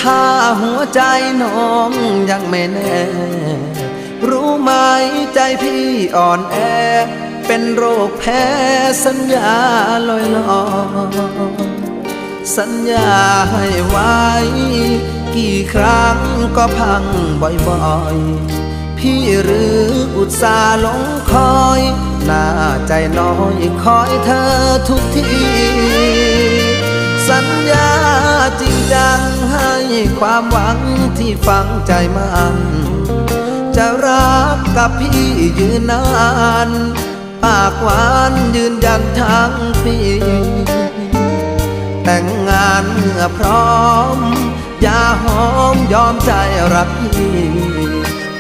ถ้าหัวใจน้องยังไม่แน่รู้ไหมใจพี่อ่อนแอเป็นโรคแพ้สัญญาลอยลอยสัญญาให้ไว้กี่ครั้งก็พังบ่อยๆพี่หรืออุตส่าห์หลงคอยหน้าใจน้อยคอยเธอทุกทีสัญญาจริงจังให้ความหวังที่ฝังใจมันจะรักกับพี่ยืนนานปากหวานยืนยันทั้งปีแต่งงานเมื่อพร้อมอย่าหอมยอมใจรักพี่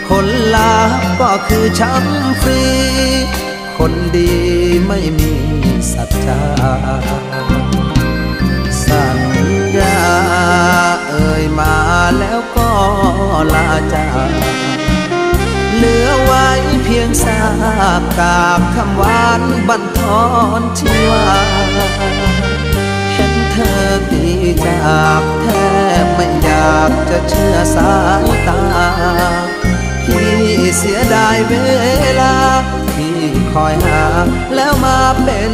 ผลลัพธ์ก็คือช้ำฟรีคนดีไม่มีสัจจาสัญญาเอ่ยมาแล้วก็ลาจากเหลือไว้เพียงซากกากคำหวานบั่นทอนชีวาเห็นเธอดีจากแทบไม่อยากจะเชื่อสายตาพี่เสียดายเวลาที่คอยหาแล้วมาเป็น